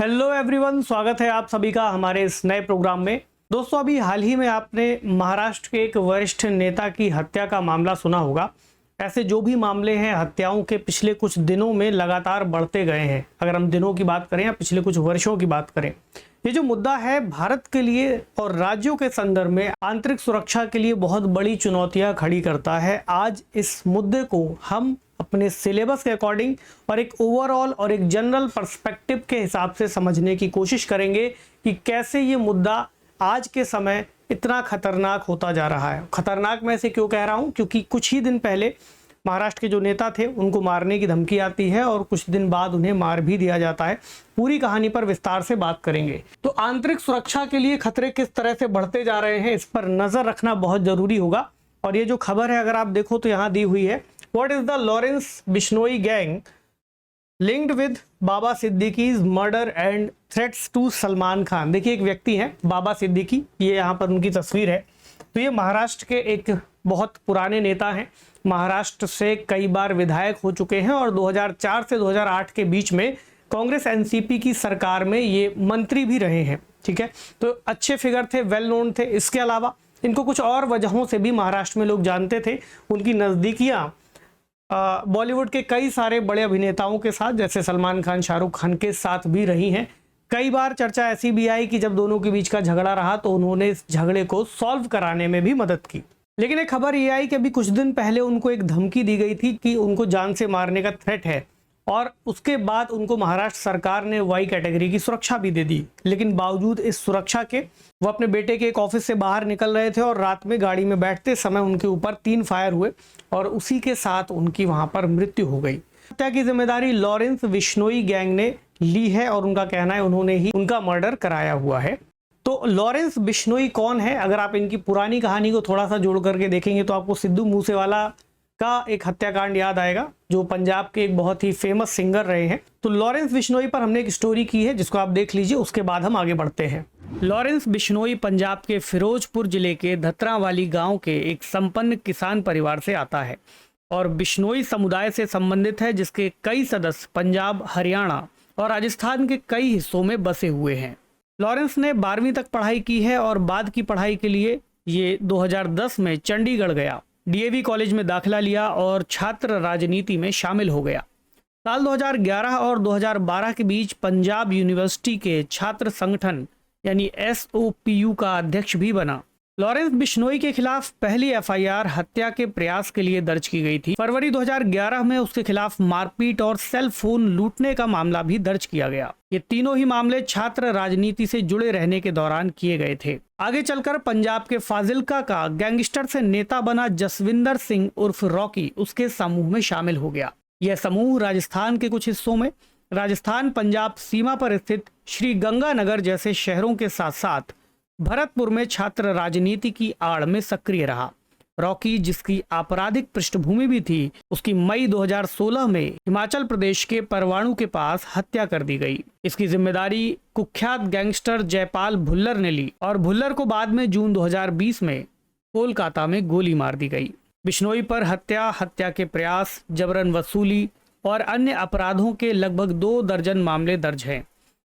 Hello everyone, स्वागत है आप सभी का हमारे इस नए प्रोग्राम में। दोस्तों, अभी हाल ही में आपने महाराष्ट्र के एक वरिष्ठ नेता की हत्या का मामला सुना होगा। ऐसे जो भी मामले हैं हत्याओं के पिछले कुछ दिनों में लगातार बढ़ते गए हैं। अगर हम दिनों की बात करें या पिछले कुछ वर्षों की बात करें, ये जो मुद्दा है भारत के लिए और राज्यों के संदर्भ में आंतरिक सुरक्षा के लिए बहुत बड़ी चुनौतियां खड़ी करता है। आज इस मुद्दे को हम अपने सिलेबस के अकॉर्डिंग और एक ओवरऑल और एक जनरल पर्सपेक्टिव के हिसाब से समझने की कोशिश करेंगे कि कैसे ये मुद्दा आज के समय इतना खतरनाक होता जा रहा है। खतरनाक मैं इसे क्यों कह रहा हूँ, क्योंकि कुछ ही दिन पहले महाराष्ट्र के जो नेता थे उनको मारने की धमकी आती है और कुछ दिन बाद उन्हें मार भी दिया जाता है। पूरी कहानी पर विस्तार से बात करेंगे। तो आंतरिक सुरक्षा के लिए खतरे किस तरह से बढ़ते जा रहे हैं, इस पर नजर रखना बहुत जरूरी होगा। और ये जो खबर है अगर आप देखो तो यहाँ दी हुई है, What is the Lawrence Bishnoi gang linked with Baba सिद्दीकी's murder and threats to Salman Khan. देखिए, एक व्यक्ति हैं बाबा सिद्दीकी, ये यहाँ पर उनकी तस्वीर है। तो ये महाराष्ट्र के एक बहुत पुराने नेता हैं। महाराष्ट्र से कई बार विधायक हो चुके हैं और 2004 से 2008 के बीच में कांग्रेस एनसीपी की सरकार में ये मंत्री भी रहे हैं। ठीक है, तो अच्छे फिगर थे, वेल नोन थे। इसके अलावा इनको कुछ और वजहों से भी महाराष्ट्र में लोग जानते थे। उनकी नज़दीकियाँ बॉलीवुड के कई सारे बड़े अभिनेताओं के साथ, जैसे सलमान खान, शाहरुख खान के साथ भी रही हैं। कई बार चर्चा ऐसी भी आई कि जब दोनों के बीच का झगड़ा रहा तो उन्होंने इस झगड़े को सॉल्व कराने में भी मदद की। लेकिन एक खबर ये आई कि अभी कुछ दिन पहले उनको एक धमकी दी गई थी कि उनको जान से मारने का थ्रेट है, और उसके बाद उनको महाराष्ट्र सरकार ने वाई कैटेगरी की सुरक्षा भी दे दी। लेकिन बावजूद इस सुरक्षा के वो अपने बेटे के एक ऑफिस से बाहर निकल रहे थे और रात में गाड़ी में बैठते समय उनके ऊपर 3 फायर हुए और उसी के साथ उनकी वहां पर मृत्यु हो गई। हत्या की जिम्मेदारी लॉरेंस बिश्नोई गैंग ने ली है और उनका कहना है उन्होंने ही उनका मर्डर कराया हुआ है। तो लॉरेंस बिश्नोई कौन है? अगर आप इनकी पुरानी कहानी को थोड़ा सा जोड़ करके देखेंगे तो आपको सिद्धू मूसेवाला का एक हत्याकांड याद आएगा, जो पंजाब के एक बहुत ही फेमस सिंगर रहे हैं। तो लॉरेंस बिश्नोई पर हमने एक स्टोरी की है जिसको आप देख लीजिए, उसके बाद हम आगे बढ़ते हैं। लॉरेंस बिश्नोई पंजाब के फिरोजपुर जिले के धतरावाली गांव के एक संपन्न किसान परिवार से आता है और बिश्नोई समुदाय से संबंधित है, जिसके कई सदस्य पंजाब, हरियाणा और राजस्थान के कई हिस्सों में बसे हुए हैं। लॉरेंस ने 12वीं तक पढ़ाई की है और बाद की पढ़ाई के लिए ये 2010 में चंडीगढ़ गया, डीएवी कॉलेज में दाखिला लिया और छात्र राजनीति में शामिल हो गया। साल 2011 और 2012 के बीच पंजाब यूनिवर्सिटी के छात्र संगठन यानी SOPU का अध्यक्ष भी बना। लॉरेंस बिश्नोई के खिलाफ पहली एफआईआर हत्या के प्रयास के लिए दर्ज की गई थी। फरवरी 2011 में उसके खिलाफ मारपीट और सेल फोन लूटने का मामला भी दर्ज किया गया। ये तीनों ही मामले छात्र राजनीति से जुड़े रहने के दौरान किए गए थे। आगे चलकर पंजाब के फाजिल्का का गैंगस्टर से नेता बना जसविंदर सिंह उर्फ रॉकी उसके समूह में शामिल हो गया। यह समूह राजस्थान के कुछ हिस्सों में, राजस्थान पंजाब सीमा पर स्थित श्री गंगानगर जैसे शहरों के साथ साथ भरतपुर में छात्र राजनीति की आड़ में सक्रिय रहा। रॉकी, जिसकी आपराधिक पृष्ठभूमि भी थी, उसकी मई 2016 में हिमाचल प्रदेश के परवाणु के पास हत्या कर दी गई। इसकी जिम्मेदारी कुख्यात गैंगस्टर जयपाल भुल्लर ने ली और भुल्लर को बाद में जून 2020 में कोलकाता में गोली मार दी गई। बिश्नोई पर हत्या के प्रयास, जबरन वसूली और अन्य अपराधों के लगभग 2 दर्जन मामले दर्ज हैं।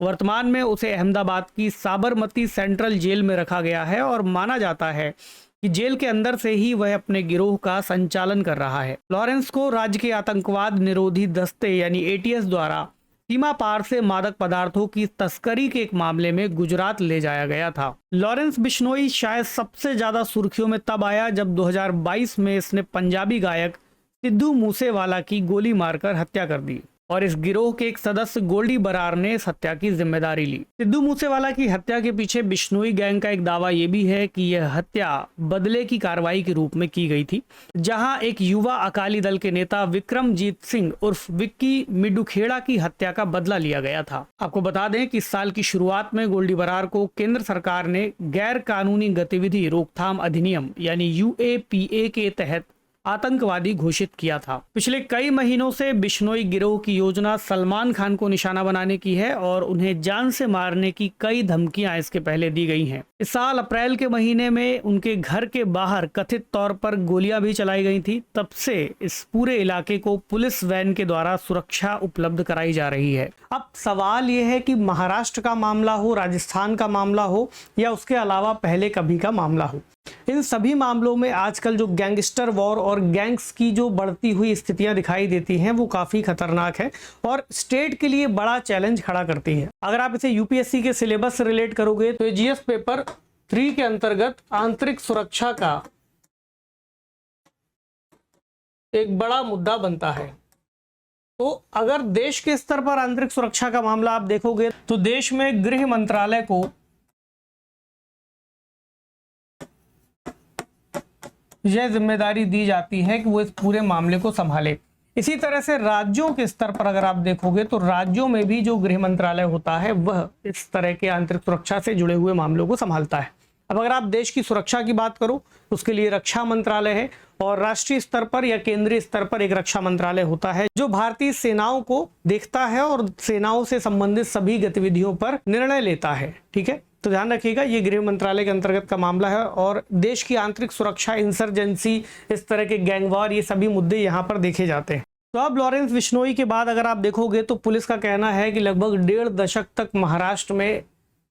वर्तमान में उसे अहमदाबाद की साबरमती सेंट्रल जेल में रखा गया है और माना जाता है कि जेल के अंदर से ही वह अपने गिरोह का संचालन कर रहा है। लॉरेंस को राज्य के आतंकवाद निरोधी दस्ते यानी ATS द्वारा सीमा पार से मादक पदार्थों की तस्करी के एक मामले में गुजरात ले जाया गया था। लॉरेंस बिश्नोई शायद सबसे ज्यादा सुर्खियों में तब आया जब 2022 में इसने पंजाबी गायक सिद्धू मूसेवाला की गोली मारकर हत्या कर दी और इस गिरोह के एक सदस्य गोल्डी बरार ने इस हत्या की जिम्मेदारी ली। सिद्धू मूसेवाला की हत्या के पीछे बिश्नोई गैंग का एक दावा यह भी है कि यह हत्या बदले की कार्रवाई के रूप में की गई थी, जहां एक युवा अकाली दल के नेता विक्रमजीत सिंह उर्फ विक्की मिडुखेड़ा की हत्या का बदला लिया गया था। आपको बता दें कि इस साल की शुरुआत में गोल्डी बरार को केंद्र सरकार ने गैर कानूनी गतिविधि रोकथाम अधिनियम यानी UAPA के तहत आतंकवादी घोषित किया था। पिछले कई महीनों से बिश्नोई गिरोह की योजना सलमान खान को निशाना बनाने की है और उन्हें जान से मारने की कई धमकियां इसके पहले दी गई हैं। इस साल अप्रैल के महीने में उनके घर के बाहर कथित तौर पर गोलियां भी चलाई गई थी। तब से इस पूरे इलाके को पुलिस वैन के द्वारा सुरक्षा उपलब्ध कराई जा रही है। अब सवाल यह है कि महाराष्ट्र का मामला हो, राजस्थान का मामला हो या उसके अलावा पहले कभी का मामला हो, इन सभी मामलों में आजकल जो गैंगस्टर वॉर और गैंग्स की जो बढ़ती हुई स्थितियां दिखाई देती हैं वो काफ़ी खतरनाक है और स्टेट के लिए बड़ा चैलेंज खड़ा करती है। अगर आप इसे यूपीएससी के सिलेबस से रिलेट करोगे तो जीएस पेपर 3 के अंतर्गत आंतरिक सुरक्षा का एक बड़ा मुद्दा बनता है। तो अगर देश के स्तर पर आंतरिक सुरक्षा का मामला आप देखोगे तो देश में गृह मंत्रालय को यह जिम्मेदारी दी जाती है कि वो इस पूरे मामले को संभाले। इसी तरह से राज्यों के स्तर पर अगर आप देखोगे तो राज्यों में भी जो गृह मंत्रालय होता है वह इस तरह के आंतरिक सुरक्षा से जुड़े हुए मामलों को संभालता है। अब अगर आप देश की सुरक्षा की बात करो तो उसके लिए रक्षा मंत्रालय है और राष्ट्रीय स्तर पर या केंद्रीय स्तर पर एक रक्षा मंत्रालय होता है जो भारतीय सेनाओं को देखता है और सेनाओं से संबंधित सभी गतिविधियों पर निर्णय लेता है। ठीक है, तो ध्यान रखिएगा ये गृह मंत्रालय के अंतर्गत का मामला है और देश की आंतरिक सुरक्षा, इंसर्जेंसी, इस तरह के गैंगवार, ये सभी मुद्दे यहाँ पर देखे जाते हैं। तो अब लॉरेंस बिश्नोई के बाद अगर आप देखोगे तो पुलिस का कहना है कि लगभग 1.5 दशक तक महाराष्ट्र में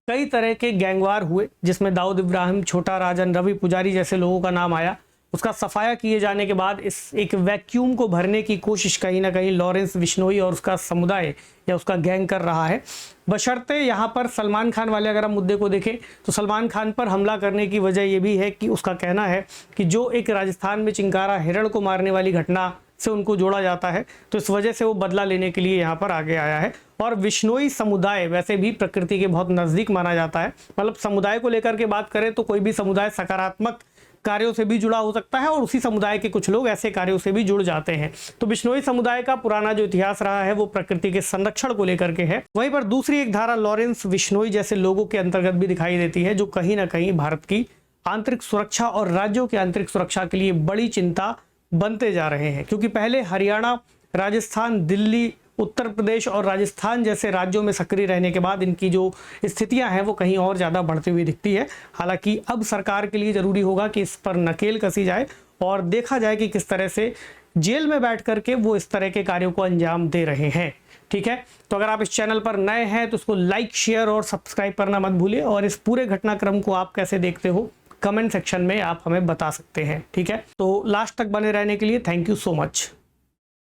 कई तरह के गैंगवार हुए जिसमें दाऊद इब्राहिम, छोटा राजन, रवि पुजारी जैसे लोगों का नाम आया। उसका सफाया किए जाने के बाद इस एक वैक्यूम को भरने की कोशिश कहीं ना कहीं लॉरेंस बिश्नोई और उसका समुदाय या उसका गैंग कर रहा है। बशर्ते यहाँ पर सलमान खान वाले अगर हम मुद्दे को देखें तो सलमान खान पर हमला करने की वजह ये भी है कि उसका कहना है कि जो एक राजस्थान में चिंकारा हिरण को मारने वाली घटना से उनको जोड़ा जाता है, तो इस वजह से वो बदला लेने के लिए यहाँ पर आगे आया है। और बिश्नोई समुदाय वैसे भी प्रकृति के बहुत नज़दीक माना जाता है। मतलब समुदाय को लेकर के बात करें तो कोई भी समुदाय सकारात्मक कार्यों से भी जुड़ा हो सकता है और उसी समुदाय के कुछ लोग ऐसे कार्यों से भी जुड़ जाते हैं। तो बिश्नोई समुदाय का पुराना जो इतिहास रहा है वो प्रकृति के संरक्षण को लेकर के है। वहीं पर दूसरी एक धारा लॉरेंस बिश्नोई जैसे लोगों के अंतर्गत भी दिखाई देती है जो कहीं ना कहीं भारत की आंतरिक सुरक्षा और राज्यों की आंतरिक सुरक्षा के लिए बड़ी चिंता बनते जा रहे हैं। क्योंकि पहले हरियाणा, राजस्थान, दिल्ली, उत्तर प्रदेश और राजस्थान जैसे राज्यों में सक्रिय रहने के बाद इनकी जो स्थितियां हैं वो कहीं और ज़्यादा बढ़ती हुई दिखती है। हालांकि अब सरकार के लिए ज़रूरी होगा कि इस पर नकेल कसी जाए और देखा जाए कि किस तरह से जेल में बैठ करके वो इस तरह के कार्यों को अंजाम दे रहे हैं। ठीक है, तो अगर आप इस चैनल पर नए हैं तो उसको लाइक, शेयर और सब्सक्राइब करना मत भूलिए और इस पूरे घटनाक्रम को आप कैसे देखते हो कमेंट सेक्शन में आप हमें बता सकते हैं। ठीक है, तो लास्ट तक बने रहने के लिए थैंक यू सो मच।